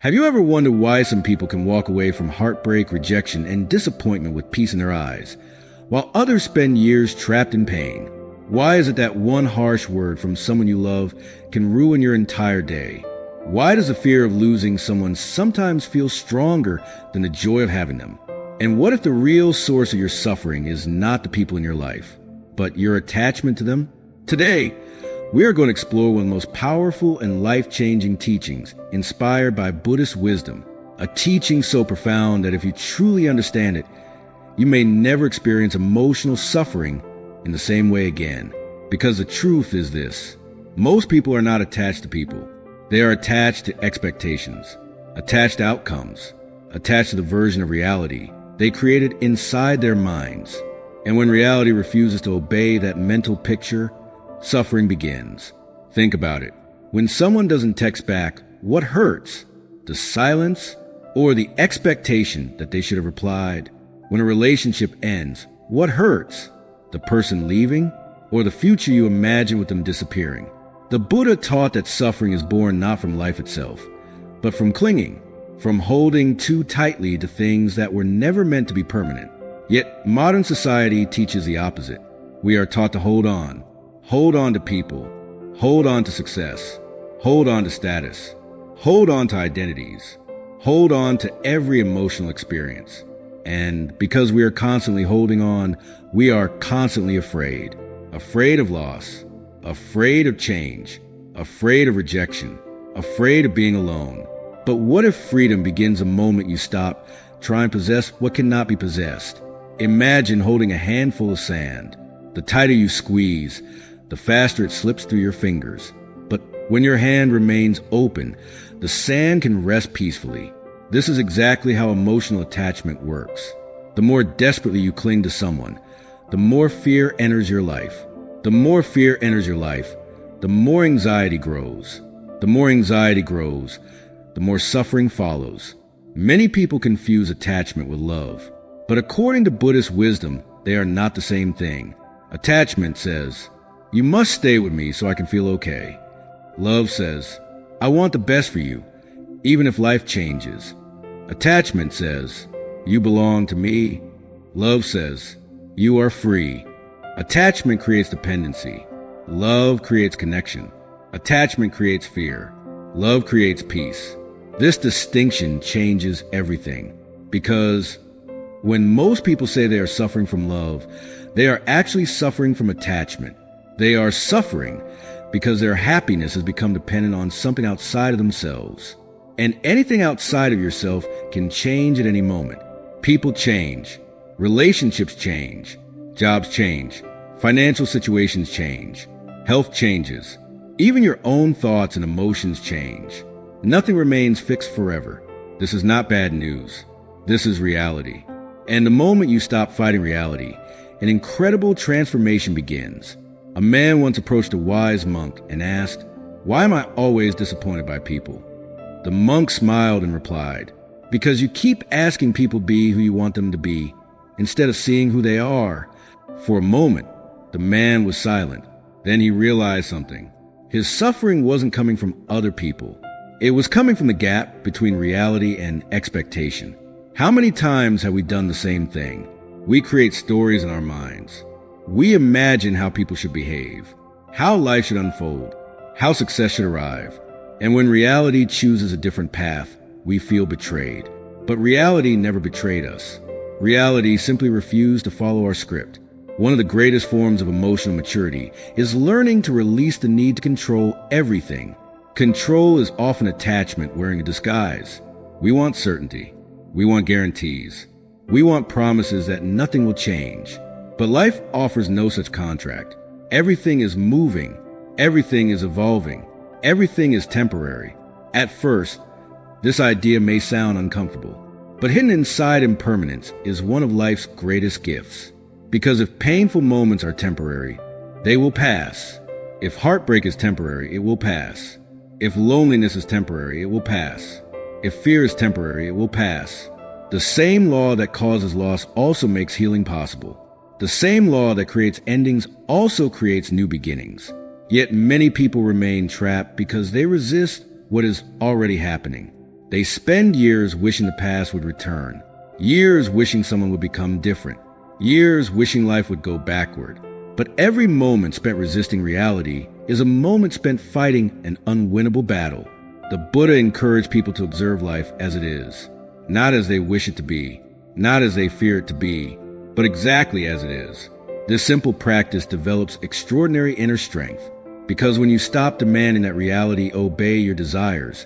Have you ever wondered why some people can walk away from heartbreak, rejection, and disappointment with peace in their eyes, while others spend years trapped in pain? Why is it that one harsh word from someone you love can ruin your entire day? Why does the fear of losing someone sometimes feel stronger than the joy of having them? And what if the real source of your suffering is not the people in your life, but your attachment to them? Today, we are going to explore one of the most powerful and life-changing teachings inspired by Buddhist wisdom, a teaching so profound that if you truly understand it, you may never experience emotional suffering in the same way again. Because the truth is this: most people are not attached to people. They are attached to expectations, attached to outcomes, attached to the version of reality they created inside their minds. And when reality refuses to obey that mental picture, suffering begins. Think about it. When someone doesn't text back, what hurts? The silence or the expectation that they should have replied? When a relationship ends, what hurts? The person leaving or the future you imagine with them disappearing? The Buddha taught that suffering is born not from life itself, but from clinging, from holding too tightly to things that were never meant to be permanent. Yet modern society teaches the opposite. We are taught to hold on to people, hold on to success, hold on to status, hold on to identities, hold on to every emotional experience. And because we are constantly holding on, we are constantly afraid of loss, afraid of change, afraid of rejection, afraid of being alone. But what if freedom begins the moment you stop trying to possess what cannot be possessed? Imagine holding a handful of sand. The tighter you squeeze, the faster it slips through your fingers. But when your hand remains open, the sand can rest peacefully. This is exactly how emotional attachment works. The more desperately you cling to someone, the more fear enters your life. The more fear enters your life, the more anxiety grows. The more anxiety grows, the more suffering follows. Many people confuse attachment with love, but according to Buddhist wisdom, they are not the same thing. Attachment says, "You must stay with me so I can feel okay." Love says, "I want the best for you, even if life changes." Attachment says, "You belong to me." Love says, "You are free." Attachment creates dependency. Love creates connection. Attachment creates fear. Love creates peace. This distinction changes everything, because when most people say they are suffering from love, they are actually suffering from attachment. They are suffering because their happiness has become dependent on something outside of themselves. And anything outside of yourself can change at any moment. People change. Relationships change. Jobs change. Financial situations change. Health changes. Even your own thoughts and emotions change. Nothing remains fixed forever. This is not bad news. This is reality. And the moment you stop fighting reality, an incredible transformation begins. A man once approached a wise monk and asked, "Why am I always disappointed by people?" The monk smiled and replied, "Because you keep asking people be who you want them to be, instead of seeing who they are." For a moment, the man was silent. Then he realized something. His suffering wasn't coming from other people. It was coming from the gap between reality and expectation. How many times have we done the same thing? We create stories in our minds. We imagine how people should behave, how life should unfold, how success should arrive. And when reality chooses a different path, we feel betrayed. But reality never betrayed us. Reality simply refused to follow our script. One of the greatest forms of emotional maturity is learning to release the need to control everything. Control is often attachment wearing a disguise. We want certainty. We want guarantees. We want promises that nothing will change. But life offers no such contract. Everything is moving. Everything is evolving. Everything is temporary. At first, this idea may sound uncomfortable, but hidden inside impermanence is one of life's greatest gifts. Because if painful moments are temporary, they will pass. If heartbreak is temporary, it will pass. If loneliness is temporary, it will pass. If fear is temporary, it will pass. The same law that causes loss also makes healing possible. The same law that creates endings also creates new beginnings. Yet many people remain trapped because they resist what is already happening. They spend years wishing the past would return, years wishing someone would become different, years wishing life would go backward. But every moment spent resisting reality is a moment spent fighting an unwinnable battle. The Buddha encouraged people to observe life as it is, not as they wish it to be, not as they fear it to be, but exactly as it is. This simple practice develops extraordinary inner strength, because when you stop demanding that reality obey your desires,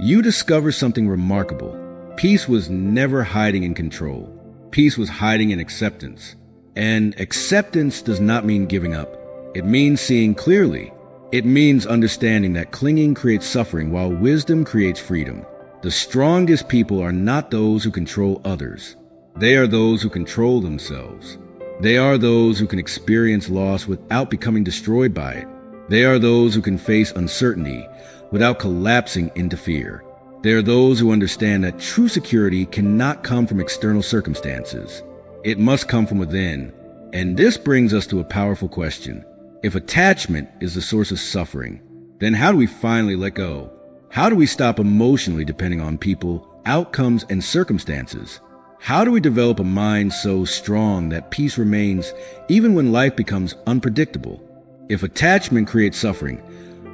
you discover something remarkable. Peace was never hiding in control. Peace was hiding in acceptance. And acceptance does not mean giving up. It means seeing clearly. It means understanding that clinging creates suffering while wisdom creates freedom. The strongest people are not those who control others. They are those who control themselves. They are those who can experience loss without becoming destroyed by it. They are those who can face uncertainty without collapsing into fear. They are those who understand that true security cannot come from external circumstances. It must come from within. And this brings us to a powerful question. If attachment is the source of suffering, then how do we finally let go? How do we stop emotionally depending on people, outcomes, and circumstances? How do we develop a mind so strong that peace remains even when life becomes unpredictable? If attachment creates suffering,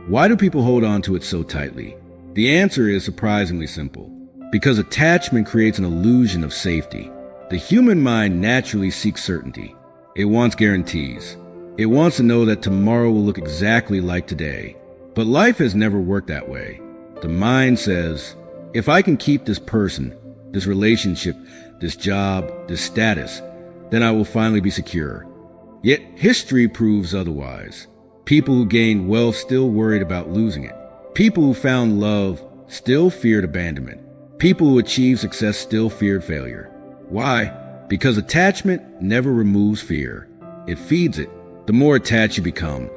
why do people hold on to it so tightly? The answer is surprisingly simple. Because attachment creates an illusion of safety. The human mind naturally seeks certainty. It wants guarantees. It wants to know that tomorrow will look exactly like today. But life has never worked that way. The mind says, if I can keep this person, this relationship, this job, this status, then I will finally be secure. Yet history proves otherwise. People who gained wealth still worried about losing it. People who found love still feared abandonment. People who achieved success still feared failure. Why? Because attachment never removes fear. It feeds it. The more attached you become,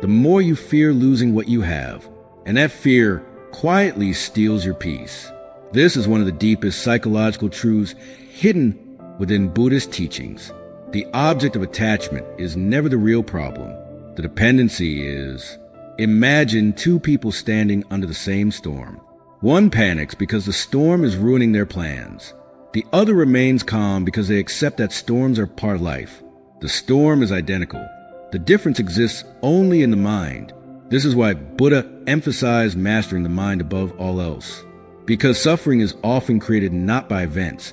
the more you fear losing what you have. And that fear quietly steals your peace. This is one of the deepest psychological truths hidden within Buddhist teachings. The object of attachment is never the real problem. The dependency is. Imagine two people standing under the same storm. One panics because the storm is ruining their plans. The other remains calm because they accept that storms are part of life. The storm is identical. The difference exists only in the mind. This is why Buddha emphasized mastering the mind above all else. Because suffering is often created not by events,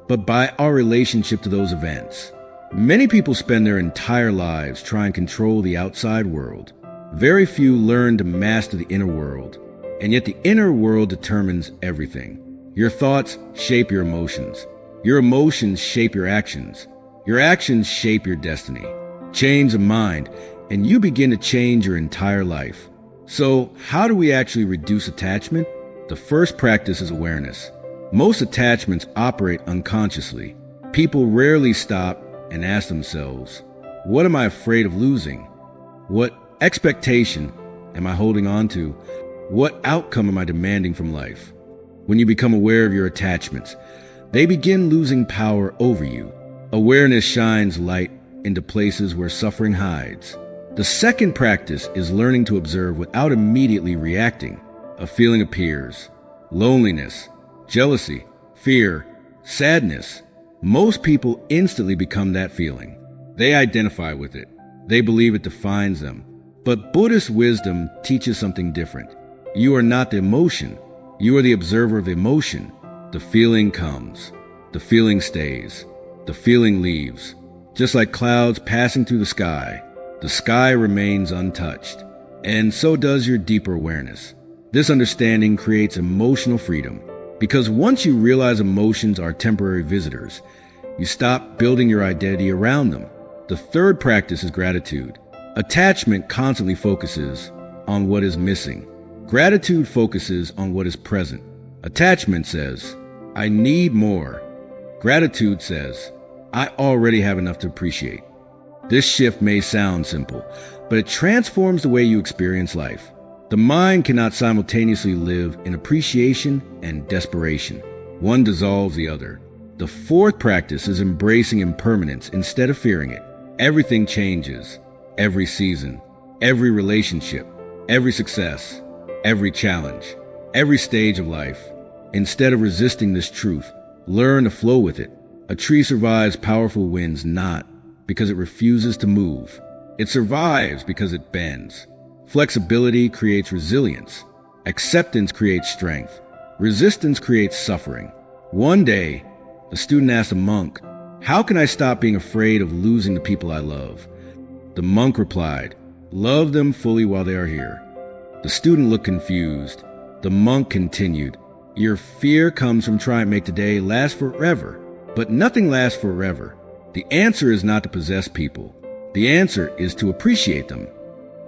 but by our relationship to those events. Many people spend their entire lives trying to control the outside world. Very few learn to master the inner world. And yet the inner world determines everything. Your thoughts shape your emotions. Your emotions shape your actions. Your actions shape your destiny. Change the mind, and you begin to change your entire life. So, how do we actually reduce attachment? The first practice is awareness. Most attachments operate unconsciously. People rarely stop and ask themselves, what am I afraid of losing? What expectation am I holding on to? What outcome am I demanding from life? When you become aware of your attachments, they begin losing power over you. Awareness shines light into places where suffering hides. The second practice is learning to observe without immediately reacting. A feeling appears. Loneliness, jealousy, fear, sadness. Most people instantly become that feeling. They identify with it. They believe it defines them. But Buddhist wisdom teaches something different. You are not the emotion. You are the observer of the emotion. The feeling comes. The feeling stays. The feeling leaves. Just like clouds passing through the sky remains untouched. And so does your deeper awareness. This understanding creates emotional freedom. Because once you realize emotions are temporary visitors, you stop building your identity around them. The third practice is gratitude. Attachment constantly focuses on what is missing. Gratitude focuses on what is present. Attachment says, I need more. Gratitude says, I already have enough to appreciate. This shift may sound simple, but it transforms the way you experience life. The mind cannot simultaneously live in appreciation and desperation. One dissolves the other. The fourth practice is embracing impermanence instead of fearing it. Everything changes. Every season, every relationship, every success, every challenge, every stage of life. Instead of resisting this truth, learn to flow with it. A tree survives powerful winds not because it refuses to move. It survives because it bends. Flexibility creates resilience. Acceptance creates strength. Resistance creates suffering. One day, a student asked a monk, "How can I stop being afraid of losing the people I love?" The monk replied, "Love them fully while they are here." The student looked confused. The monk continued, "Your fear comes from trying to make today last forever, but nothing lasts forever. The answer is not to possess people. The answer is to appreciate them."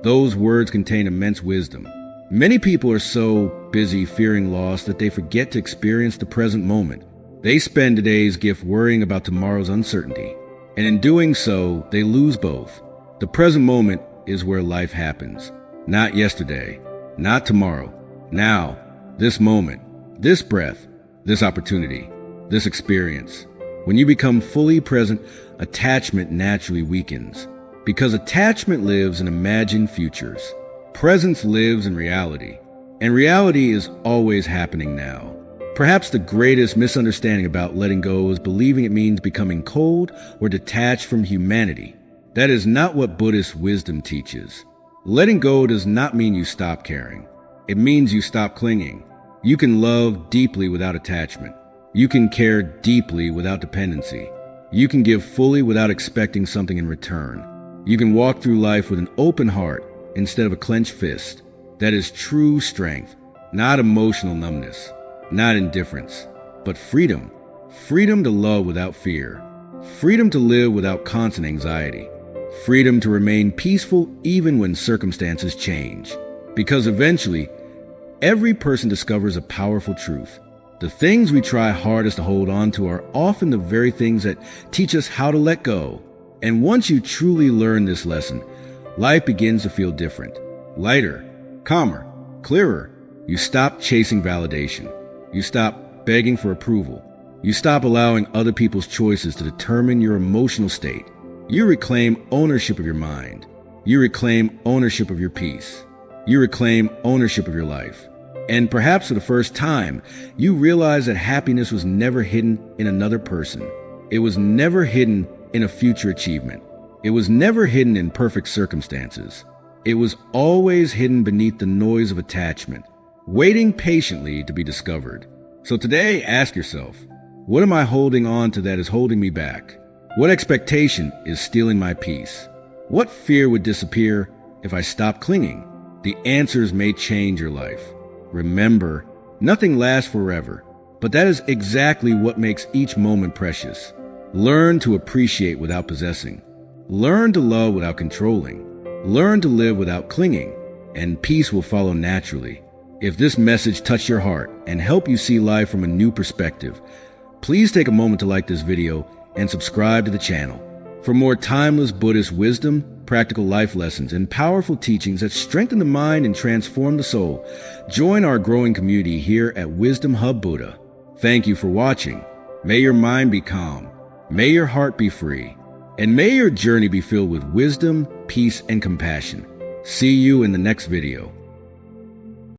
Those words contain immense wisdom. Many people are so busy fearing loss that they forget to experience the present moment. They spend today's gift worrying about tomorrow's uncertainty, and in doing so, they lose both. The present moment is where life happens. Not yesterday, not tomorrow. Now, this moment, this breath, this opportunity, this experience. When you become fully present, attachment naturally weakens. Because attachment lives in imagined futures. Presence lives in reality. And reality is always happening now. Perhaps the greatest misunderstanding about letting go is believing it means becoming cold or detached from humanity. That is not what Buddhist wisdom teaches. Letting go does not mean you stop caring. It means you stop clinging. You can love deeply without attachment. You can care deeply without dependency. You can give fully without expecting something in return. You can walk through life with an open heart instead of a clenched fist. That is true strength, not emotional numbness, not indifference, but freedom. Freedom to love without fear. Freedom to live without constant anxiety. Freedom to remain peaceful even when circumstances change. Because eventually, every person discovers a powerful truth. The things we try hardest to hold on to are often the very things that teach us how to let go. And once you truly learn this lesson, life begins to feel different, lighter, calmer, clearer. You stop chasing validation. You stop begging for approval. You stop allowing other people's choices to determine your emotional state. You reclaim ownership of your mind. You reclaim ownership of your peace. You reclaim ownership of your life. And perhaps for the first time, you realize that happiness was never hidden in another person. It was never hidden in a future achievement. It was never hidden in perfect circumstances. It was always hidden beneath the noise of attachment, waiting patiently to be discovered. So today, ask yourself, what am I holding on to that is holding me back? What expectation is stealing my peace? What fear would disappear if I stopped clinging? The answers may change your life. Remember, nothing lasts forever, but that is exactly what makes each moment precious. Learn to appreciate without possessing. Learn to love without controlling. Learn to live without clinging, and peace will follow naturally. If this message touched your heart and helped you see life from a new perspective, please take a moment to like this video and subscribe to the channel. For more timeless Buddhist wisdom, practical life lessons, and powerful teachings that strengthen the mind and transform the soul, join our growing community here at Wisdom Hub Buddha. Thank you for watching. May your mind be calm. May your heart be free. And may your journey be filled with wisdom, peace, and compassion. See you in the next video.